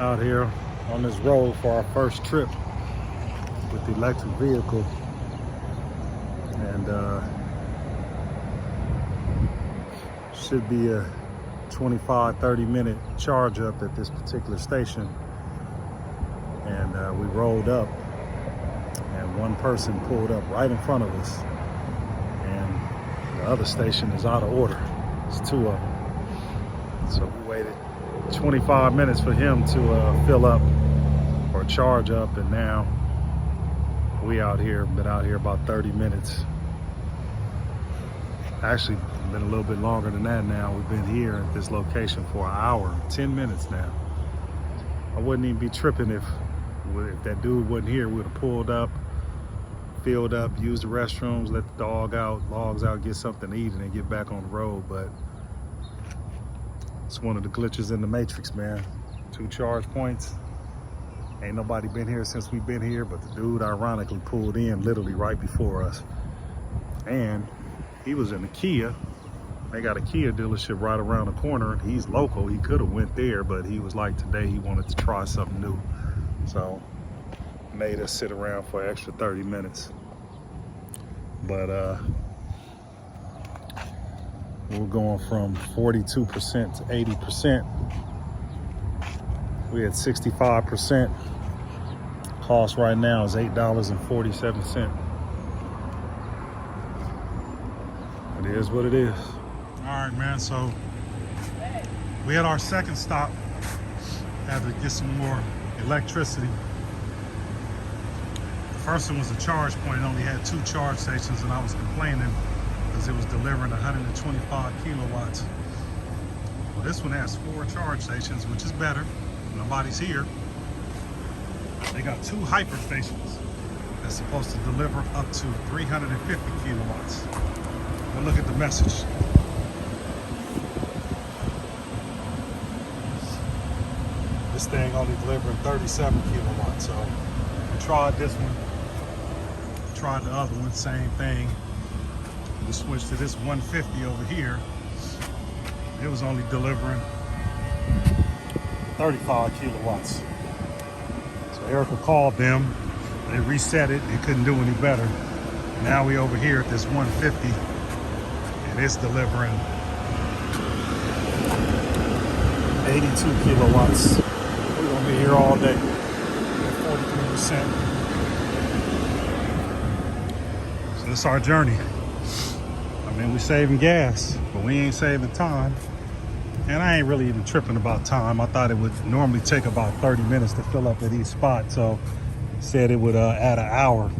Out here on this road for our first trip with the electric vehicle, and should be a 25-30 minute charge up at this particular station. And we rolled up and one person pulled up right in front of us, and the other station is out of order. It's two of them, so we waited 25 minutes for him to fill up or charge up, and now we out here, been out here about 30 minutes. Actually been a little bit longer than that now. We've been here at this location for an hour, 10 minutes now. I wouldn't even be tripping if that dude wasn't here. We'd have pulled up, filled up, used the restrooms, let the dogs out, get something to eat, and then get back on the road. But it's one of the glitches in the matrix, man. 2 charge points. Ain't nobody been here since we've been here, but the dude ironically pulled in literally right before us. And he was in a Kia. They got a Kia dealership right around the corner. He's local. He could have went there, but he was like, today he wanted to try something new. So made us sit around for an extra 30 minutes. But we're going from 42% to 80%. We had 65%. Cost right now is $8.47. It is what it is. All right, man, so we had our second stop. Had to get some more electricity. The first one was a charge point. It only had 2 charge stations, and I was complaining because it was delivering 125 kilowatts. Well, this one has 4 charge stations, which is better. Nobody's here. They got 2 hyper stations that's supposed to deliver up to 350 kilowatts. Well, look at the message. This thing only delivering 37 kilowatts. So we tried this one, tried the other one, same thing. We switched to this 150 over here. It was only delivering 35 kilowatts. So Erica called them, they reset it, they couldn't do any better. Now we over here at this 150, and it's delivering 82 kilowatts. We're gonna be here all day at 43%. So this is our journey. I mean, we saving gas, but we ain't saving time. And I ain't really even tripping about time. I thought it would normally take about 30 minutes to fill up at each spot. So said it would add an hour.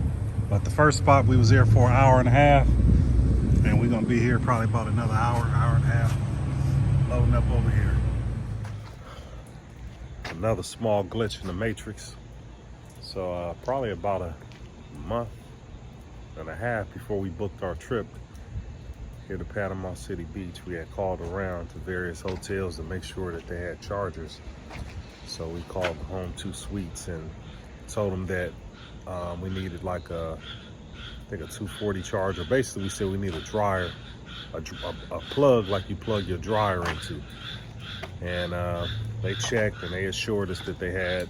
But the first spot we was there for an hour and a half. And we're gonna be here probably about another hour and a half, loading up over here. Another small glitch in the matrix. So probably about a month and a half before we booked our trip here to Panama City Beach, we had called around to various hotels to make sure that they had chargers. So we called the Home 2 Suites and told them that we needed like I think a 240 charger. Basically, we said we need a dryer, a plug like you plug your dryer into. And they checked and they assured us that they had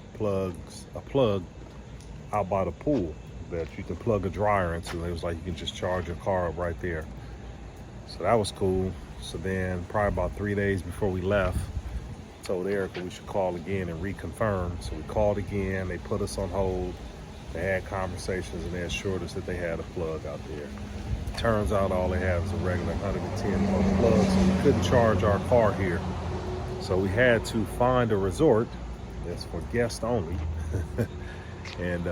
a plug out by the pool that you can plug a dryer into. It was like you can just charge your car up right there. So that was cool. So then probably about 3 days before we left, told Erica we should call again and reconfirm. So we called again, they put us on hold. They had conversations and they assured us that they had a plug out there. Turns out all they have is a regular 110 volt plug, so we couldn't charge our car here. So we had to find a resort that's for guests only. And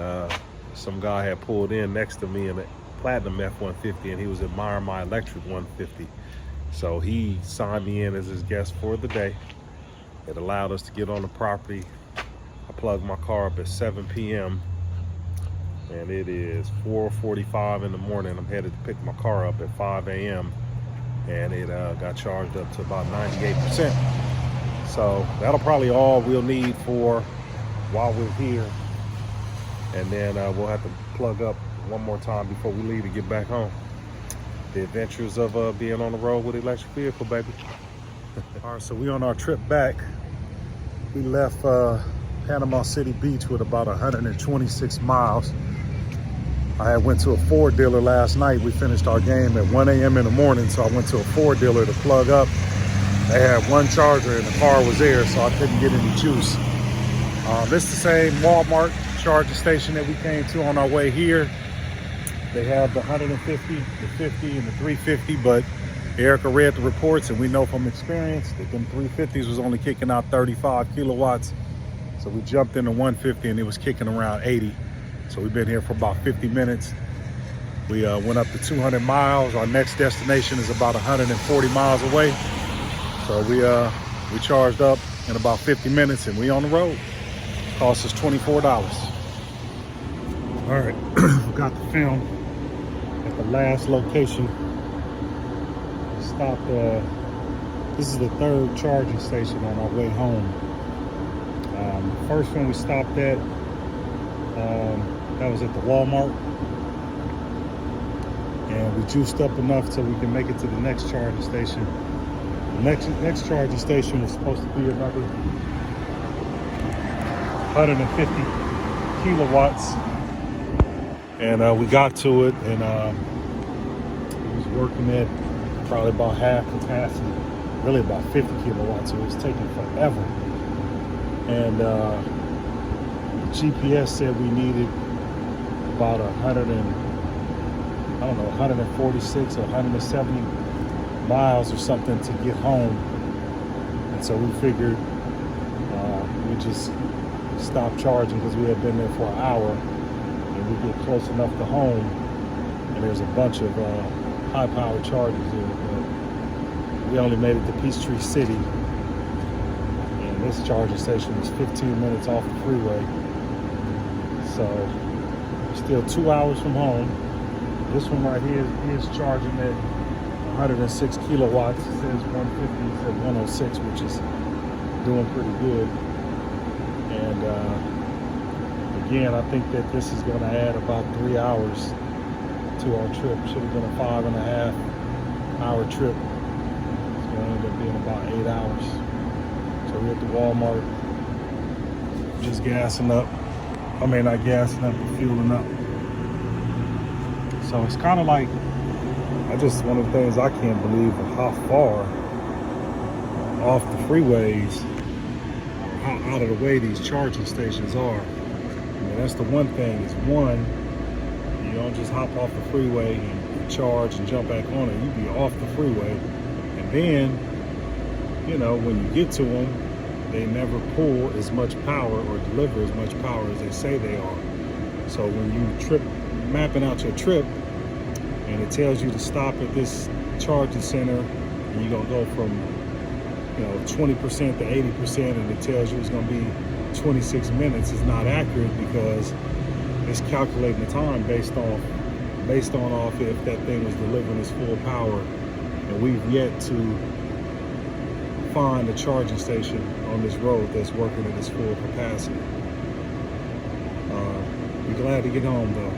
some guy had pulled in next to me in a Platinum F-150, and he was admiring my electric 150. So he signed me in as his guest for the day. It allowed us to get on the property. I plugged my car up at 7 p.m. and it is 4:45 in the morning. I'm headed to pick my car up at 5 a.m. and it got charged up to about 98%. So that'll probably all we'll need for while we're here. And then we'll have to plug up one more time before we leave to get back home. The adventures of being on the road with an electric vehicle, baby. All right, so we on our trip back. We left Panama City Beach with about 126 miles. I went to a Ford dealer last night. We finished our game at 1 a.m. in the morning, so I went to a Ford dealer to plug up. They had one charger and the car was there, so I couldn't get any juice. It's the same Walmart charging station that we came to on our way here. They have the 150, the 50, and the 350, but Erica read the reports, and we know from experience that them 350s was only kicking out 35 kilowatts. So we jumped into 150 and it was kicking around 80. So we've been here for about 50 minutes. We went up to 200 miles. Our next destination is about 140 miles away. So we charged up in about 50 minutes and we on the road. Cost us $24. All right, we got the film at the last location. Stopped, this is the third charging station on our way home. The first one we stopped at, that was at the Walmart. And we juiced up enough so we can make it to the next charging station. The next charging station was supposed to be another 150 kilowatts. And we got to it, and it was working at probably about half capacity, really about 50 kilowatts, so it was taking forever. And the GPS said we needed about 146 or 170 miles or something to get home. And so we figured we just stop charging because we had been there for an hour, and we get close enough to home, and there's a bunch of high-powered chargers here. But we only made it to Peachtree City, and this charging station was 15 minutes off the freeway. So we're still 2 hours from home. This one right here is charging at 106 kilowatts. It says 150, it says 106, which is doing pretty good. And again, I think that this is going to add about 3 hours to our trip. Should have been a 5.5 hour trip. It's going to end up being about 8 hours. So we're at the Walmart, just gassing up. I mean, not gassing up, but fueling up. So it's kind of like, one of the things I can't believe is how far off the freeways, how out of the way these charging stations are. I mean, that's the one thing, is one, you don't just hop off the freeway and charge and jump back on it. You be off the freeway, and then, you know, when you get to them, they never pull as much power or deliver as much power as they say they are. So when you mapping out your trip, and it tells you to stop at this charging center, and you're gonna go from 20% to 80%, and it tells you it's gonna be 26 minutes, is not accurate, because it's calculating the time based on if that thing was delivering its full power. And we've yet to find a charging station on this road that's working at its full capacity. Be glad to get home though.